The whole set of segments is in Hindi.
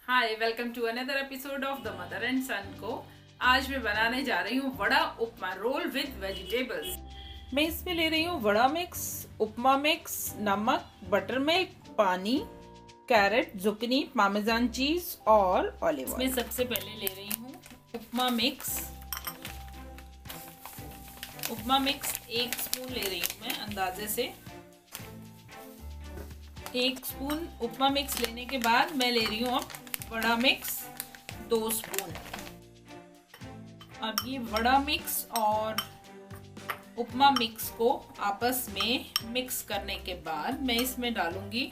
Hi, welcome to another episode of the mother and son को। आज मैं बनाने जा रही हूँ vada upma roll with vegetables. मैं इसमें ले रही हूँ वड़ा मिक्स, उपमा मिक्स, नमक, बटर मिल्क, पानी, कैरेट, जुकनी, पामेजान चीज और ऑलिव ऑयल। इसमें सबसे पहले ले रही हूँ उपमा मिक्स। उपमा मिक्स 1 स्पून ले रही हूँ मैं अंदाजे से। 1 स्पून उपमा मिक्स लेने के बाद मैं ले रही हूँ अब वड़ा मिक्स 2 स्पून। अब ये वड़ा मिक्स और उपमा मिक्स को आपस में मिक्स करने के बाद मैं इसमें डालूंगी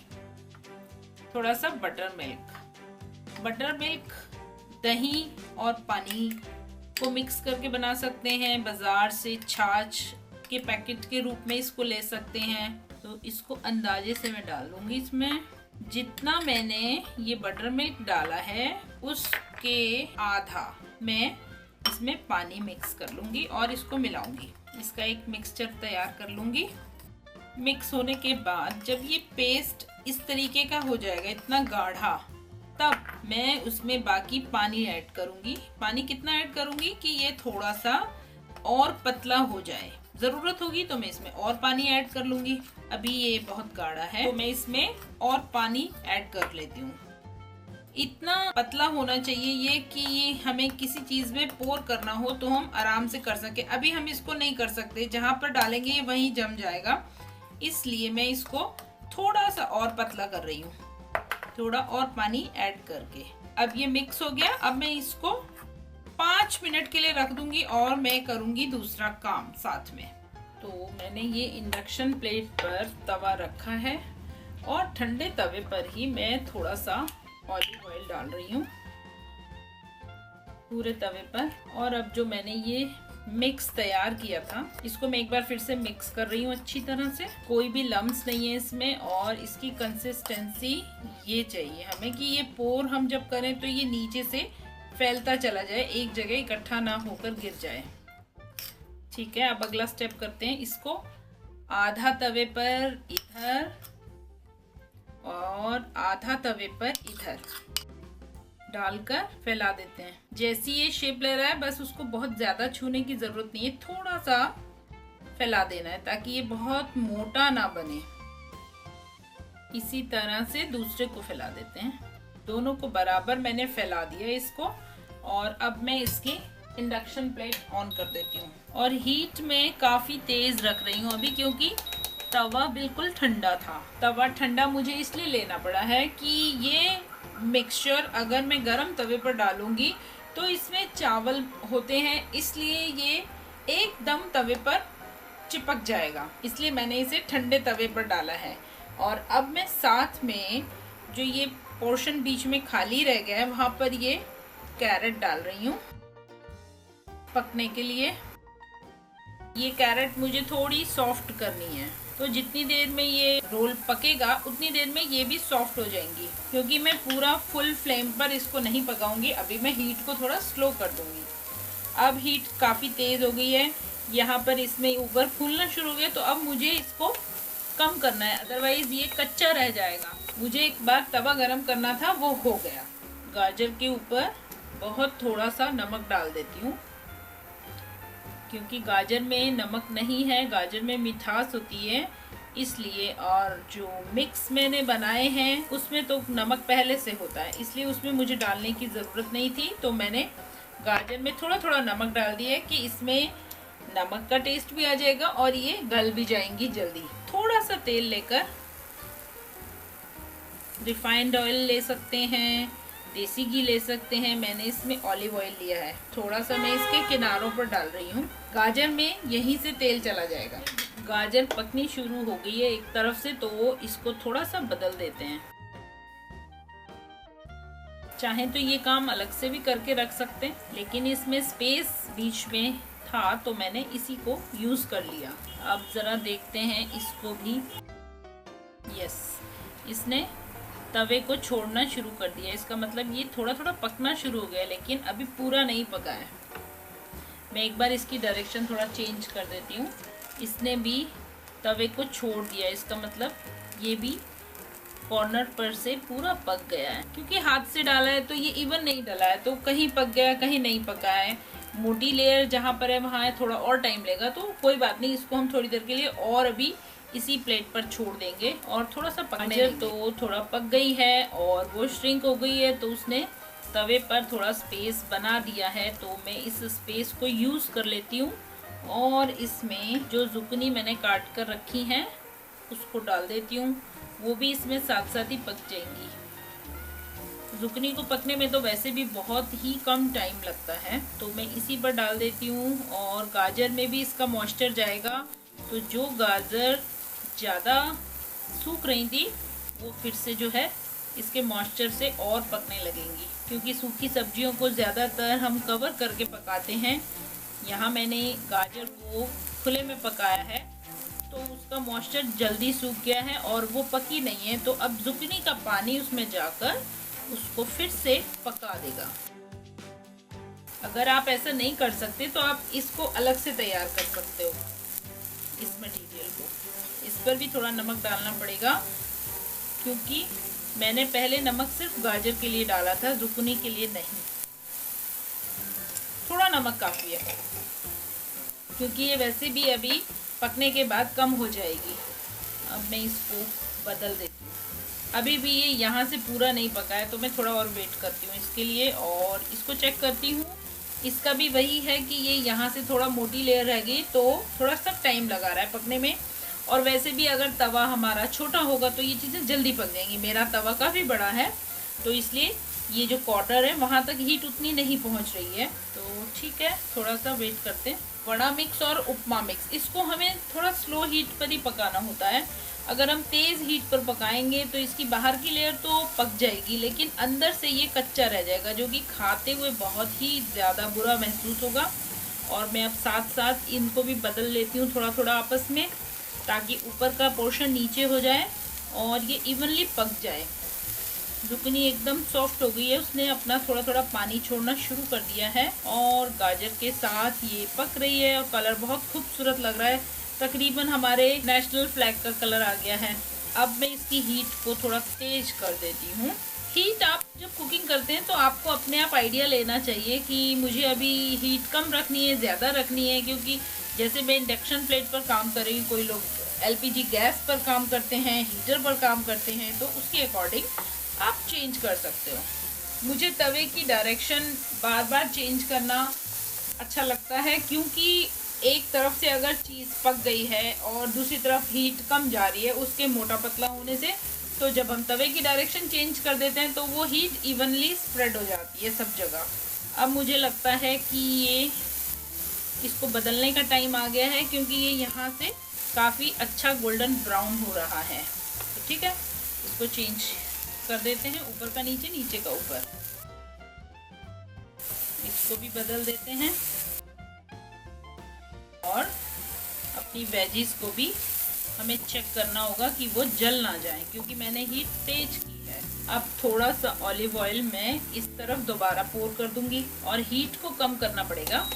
थोड़ा सा बटर मिल्क। बटर मिल्क दही और पानी को मिक्स करके बना सकते हैं। बाजार से छाछ के पैकेट के रूप में इसको ले सकते हैं। तो इसको अंदाजे से मैं डालूंगी। इसमें जितना मैंने ये बटर मिल्क डाला है उसके आधा मैं इसमें पानी मिक्स कर लूंगी और इसको मिलाऊंगी। इसका एक मिक्सचर तैयार कर लूंगी। मिक्स होने के बाद जब ये पेस्ट इस तरीके का हो जाएगा, इतना गाढ़ा, तब मैं उसमें बाकी पानी ऐड करूंगी। पानी कितना ऐड करूंगी कि ये थोड़ा सा और पतला हो जाए। जरूरत होगी तो मैं इसमें और पानी ऐड कर लूंगी। अभी ये बहुत गाढ़ा है तो मैं इसमें और पानी ऐड कर लेती हूँ। इतना पतला होना चाहिए ये कि ये हमें किसी चीज में पोर करना हो तो हम आराम से कर सके। अभी हम इसको नहीं कर सकते, जहां पर डालेंगे ये वहीं जम जाएगा। इसलिए मैं इसको थोड़ा सा और पतला कर रही हूँ, थोड़ा और पानी ऐड करके। अब ये मिक्स हो गया। अब मैं इसको 5 मिनट के लिए रख दूंगी और मैं करूंगी दूसरा काम साथ में। तो मैंने ये इंडक्शन प्लेट पर तवा रखा है और ठंडे तवे पर ही मैं थोड़ा सा ऑलिव ऑयल डाल रही हूँ पूरे तवे पर। और अब जो मैंने ये मिक्स तैयार किया था इसको मैं एक बार फिर से मिक्स कर रही हूँ अच्छी तरह से। कोई भी लम्स नहीं है इसमें और इसकी कंसिस्टेंसी ये चाहिए हमें कि ये पोर हम जब करें तो ये नीचे से फैलता चला जाए, एक जगह इकट्ठा ना होकर गिर जाए। ठीक है, अब अगला स्टेप करते हैं। इसको आधा तवे पर इधर और आधा तवे पर इधर डालकर फैला देते हैं। जैसी ये शेप ले रहा है बस उसको बहुत ज्यादा छूने की जरूरत नहीं है, थोड़ा सा फैला देना है ताकि ये बहुत मोटा ना बने। इसी तरह से दूसरे को फैला देते हैं। दोनों को बराबर मैंने फैला दिया इसको। और अब मैं इसकी इंडक्शन प्लेट ऑन कर देती हूँ और हीट में काफ़ी तेज़ रख रही हूँ अभी, क्योंकि तवा बिल्कुल ठंडा था। तवा ठंडा मुझे इसलिए लेना पड़ा है कि ये मिक्सचर अगर मैं गरम तवे पर डालूंगी तो इसमें चावल होते हैं, इसलिए ये एकदम तवे पर चिपक जाएगा। इसलिए मैंने इसे ठंडे तवे पर डाला है। और अब मैं साथ में जो ये पोर्शन बीच में खाली रह गया है वहाँ पर ये कैरेट डाल रही हूँ पकने के लिए। ये कैरेट मुझे थोड़ी सॉफ्ट करनी है, तो जितनी देर में ये रोल पकेगा उतनी देर में ये भी सॉफ्ट हो जाएंगी। क्योंकि मैं पूरा फुल फ्लेम पर इसको नहीं पकाऊंगी, अभी मैं हीट को थोड़ा स्लो कर दूंगी। अब हीट काफ़ी तेज़ हो गई है, यहाँ पर इसमें ऊपर फूलना शुरू हो गया, तो अब मुझे इसको कम करना है, अदरवाइज ये कच्चा रह जाएगा। मुझे एक बार तवा गरम करना था, वो हो गया। गाजर के ऊपर बहुत थोड़ा सा नमक डाल देती हूँ, क्योंकि गाजर में नमक नहीं है, गाजर में मिठास होती है इसलिए। और जो मिक्स मैंने बनाए हैं उसमें तो नमक पहले से होता है, इसलिए उसमें मुझे डालने की ज़रूरत नहीं थी। तो मैंने गाजर में थोड़ा थोड़ा नमक डाल दिया कि इसमें नमक का टेस्ट भी आ जाएगा और ये गल भी जाएंगी जल्दी। थोड़ा सा तेल लेकर, रिफाइंड ऑयल ले सकते हैं, देसी घी ले सकते हैं। मैंने इसमें ऑलिव ऑयल लिया है, थोड़ा सा मैं इसके किनारों पर डाल रही हूँ। गाजर में यहीं से तेल चला जाएगा। गाजर पकनी शुरू हो गई है एक तरफ से, तो इसको थोड़ा सा बदल देते हैं। चाहे तो ये काम अलग से भी करके रख सकते हैं, लेकिन इसमें स्पेस बीच में था तो मैंने इसी को यूज कर लिया। अब जरा देखते हैं इसको भी। यस, इसने तवे को छोड़ना शुरू कर दिया। इसका मतलब ये थोड़ा थोड़ा पकना शुरू हो गया, लेकिन अभी पूरा नहीं पका है। मैं एक बार इसकी डायरेक्शन थोड़ा चेंज कर देती हूँ। इसने भी तवे को छोड़ दिया, इसका मतलब ये भी कॉर्नर पर से पूरा पक गया है। क्योंकि हाथ से डाला है तो ये इवन नहीं डला है, तो कहीं पक गया कहीं नहीं पका है। मोटी लेयर जहाँ पर है वहाँ है, थोड़ा और टाइम लेगा, तो कोई बात नहीं। इसको हम थोड़ी देर के लिए और अभी इसी प्लेट पर छोड़ देंगे और थोड़ा सा पकने देंगे। तो थोड़ा पक गई है और वो श्रिंक हो गई है, तो उसने तवे पर थोड़ा स्पेस बना दिया है। तो मैं इस स्पेस को यूज़ कर लेती हूँ और इसमें जो जुकनी मैंने काट कर रखी हैं उसको डाल देती हूँ। वो भी इसमें साथ साथ ही पक जाएंगी। जुकनी को पकने में तो वैसे भी बहुत ही कम टाइम लगता है, तो मैं इसी पर डाल देती हूँ। और गाजर में भी इसका मॉइस्चर जाएगा, तो जो गाजर ज़्यादा सूख रही थी वो फिर से जो है इसके मॉइस्चर से और पकने लगेंगी। क्योंकि सूखी सब्जियों को ज़्यादातर हम कवर करके पकाते हैं, यहाँ मैंने गाजर को खुले में पकाया है तो उसका मॉइस्चर जल्दी सूख गया है और वो पकी नहीं है। तो अब जुकनी का पानी उसमें जाकर उसको फिर से पका देगा। अगर आप ऐसा नहीं कर सकते तो आप इसको अलग से तैयार कर सकते हो, इस मटेरियल को। इस पर भी थोड़ा नमक डालना पड़ेगा, क्योंकि मैंने पहले नमक सिर्फ गाजर के लिए डाला था, जुकनी के लिए नहीं। थोड़ा नमक काफ़ी है, क्योंकि ये वैसे भी अभी पकने के बाद कम हो जाएगी। अब मैं इसको बदल देती हूँ। अभी भी ये यहाँ से पूरा नहीं पका है, तो मैं थोड़ा और वेट करती हूँ इसके लिए और इसको चेक करती हूँ। इसका भी वही है कि ये यहाँ से थोड़ा मोटी लेयर रह गई, तो थोड़ा सा टाइम लगा रहा है पकने में। और वैसे भी अगर तवा हमारा छोटा होगा तो ये चीज़ें जल्दी पक जाएंगी। मेरा तवा काफ़ी बड़ा है, तो इसलिए ये जो कॉर्नर है वहाँ तक हीट उतनी नहीं पहुँच रही है। तो ठीक है, थोड़ा सा वेट करते हैं। वड़ा मिक्स और उपमा मिक्स, इसको हमें थोड़ा स्लो हीट पर ही पकाना होता है। अगर हम तेज़ हीट पर पकाएंगे तो इसकी बाहर की लेयर तो पक जाएगी, लेकिन अंदर से ये कच्चा रह जाएगा, जो कि खाते हुए बहुत ही ज़्यादा बुरा महसूस होगा। और मैं अब साथ साथ इनको भी बदल लेती हूँ थोड़ा थोड़ा आपस में, ताकि ऊपर का पोर्शन नीचे हो जाए और ये इवनली पक जाए। जुकनी एकदम सॉफ्ट हो गई है, उसने अपना थोड़ा थोड़ा पानी छोड़ना शुरू कर दिया है और गाजर के साथ ये पक रही है और कलर बहुत खूबसूरत लग रहा है। तकरीबन हमारे नेशनल फ्लैग का कलर आ गया है। अब मैं इसकी हीट को थोड़ा तेज कर देती हूँ। हीट आप जब कुकिंग करते हैं तो आपको अपने आप आइडिया लेना चाहिए कि मुझे अभी हीट कम रखनी है, ज़्यादा रखनी है। क्योंकि जैसे मैं इंडक्शन प्लेट पर काम कर रही हूँ, कोई लोग LPG गैस पर काम करते हैं, हीटर पर काम करते हैं, तो उसके अकॉर्डिंग आप चेंज कर सकते हो। मुझे तवे की डायरेक्शन बार बार चेंज करना अच्छा लगता है, क्योंकि एक तरफ से अगर चीज़ पक गई है और दूसरी तरफ हीट कम जा रही है उसके मोटा पतला होने से, तो जब हम तवे की डायरेक्शन चेंज कर देते हैं तो वो हीट इवनली स्प्रेड हो जाती है सब जगह। अब मुझे लगता है कि ये इसको बदलने का टाइम आ गया है, क्योंकि ये यहाँ से काफ़ी अच्छा गोल्डन ब्राउन हो रहा है। तो ठीक है, इसको चेंज कर देते हैं, ऊपर का नीचे, नीचे का ऊपर। इसको भी बदल देते हैं और अपनी वेजीज को भी हमें चेक करना होगा कि वो जल ना जाए, क्योंकि मैंने हीट तेज की है। अब थोड़ा सा ऑलिव ऑयल मैं इस तरफ दोबारा पोर कर दूंगी और हीट को कम करना पड़ेगा।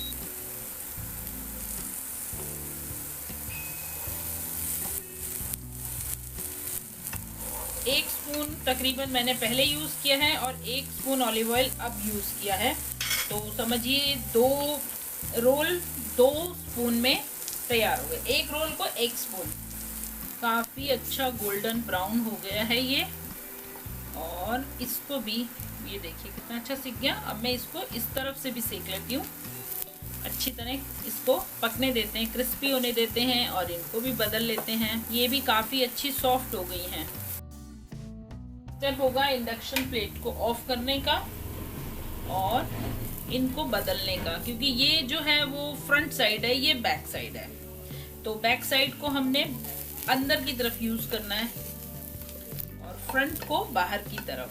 एक स्पून तकरीबन मैंने पहले यूज़ किया है और 1 स्पून ऑलिव ऑयल अब यूज़ किया है। तो समझिए 2 रोल 2 स्पून में तैयार हो गए। 1 रोल को 1 स्पून। काफ़ी अच्छा गोल्डन ब्राउन हो गया है ये। और इसको भी ये देखिए कितना अच्छा सीख गया। अब मैं इसको इस तरफ से भी सेक लेती हूँ। अच्छी तरह इसको पकने देते हैं, क्रिस्पी होने देते हैं और इनको भी बदल लेते हैं। ये भी काफ़ी अच्छी सॉफ्ट हो गई हैं। स्टेप होगा इंडक्शन प्लेट को ऑफ करने का और इनको बदलने का, क्योंकि ये जो है वो फ्रंट साइड है, ये बैक साइड है। तो बैक साइड को हमने अंदर की तरफ यूज करना है और फ्रंट को बाहर की तरफ।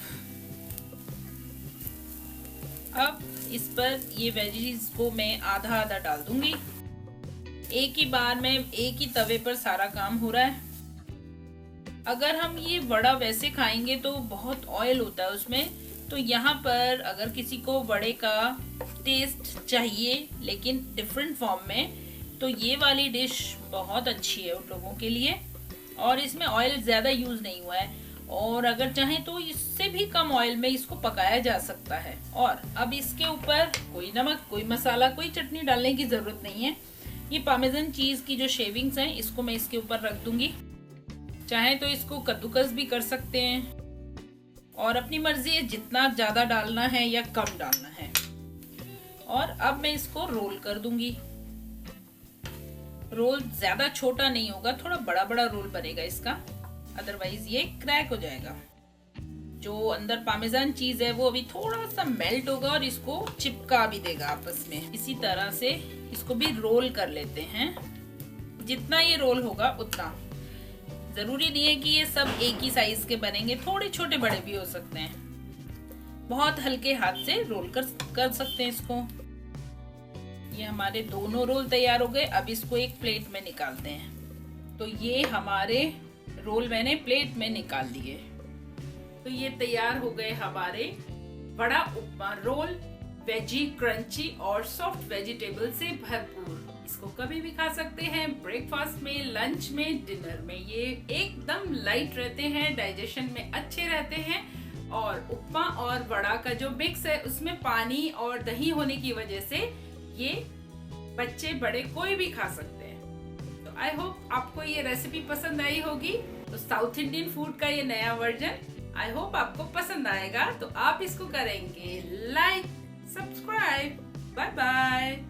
अब इस पर ये वेजीज को मैं आधा आधा डाल दूंगी। एक ही बार में एक ही तवे पर सारा काम हो रहा है। अगर हम ये वड़ा वैसे खाएंगे तो बहुत ऑयल होता है उसमें, तो यहाँ पर अगर किसी को वड़े का टेस्ट चाहिए लेकिन डिफरेंट फॉर्म में, तो ये वाली डिश बहुत अच्छी है उन लोगों के लिए। और इसमें ऑयल ज़्यादा यूज़ नहीं हुआ है। और अगर चाहें तो इससे भी कम ऑयल में इसको पकाया जा सकता है। और अब इसके ऊपर कोई नमक, कोई मसाला, कोई चटनी डालने की जरूरत नहीं है। ये पार्मेसन चीज की जो शेविंग्स हैं इसको मैं इसके ऊपर रख दूंगी। चाहे तो इसको कद्दूकस भी कर सकते हैं और अपनी मर्जी है जितना ज्यादा डालना है या कम डालना है। और अब मैं इसको रोल कर दूंगी। रोल ज्यादा छोटा नहीं होगा, थोड़ा बड़ा बड़ा रोल बनेगा इसका, अदरवाइज ये क्रैक हो जाएगा। जो अंदर पार्मेजान चीज है वो अभी थोड़ा सा मेल्ट होगा और इसको चिपका भी देगा आपस में। इसी तरह से इसको भी रोल कर लेते हैं। जितना ये रोल होगा उतना, जरूरी नहीं है कि ये सब एक ही साइज के बनेंगे, थोड़े छोटे बड़े भी हो सकते हैं। बहुत हल्के हाथ से रोल कर सकते हैं इसको। ये हमारे दोनों रोल तैयार हो गए। अब इसको एक प्लेट में निकालते हैं। तो ये हमारे रोल मैंने प्लेट में निकाल दिए। तो ये तैयार हो गए हमारे बड़ा उपमा रोल, वेजी, क्रंची और सॉफ्ट वेजिटेबल से भरपूर। इसको कभी भी खा सकते हैं, ब्रेकफास्ट में, लंच में, डिनर में। ये एकदम लाइट रहते हैं, डाइजेशन में अच्छे रहते हैं। और उपमा और वड़ा का जो मिक्स है उसमें पानी और दही होने की वजह से ये बच्चे बड़े कोई भी खा सकते हैं। तो आई होप आपको ये रेसिपी पसंद आई होगी। तो साउथ इंडियन फूड का ये नया वर्जन आई होप आपको पसंद आएगा। तो आप इसको करेंगे लाइक, सब्सक्राइब। Bye bye.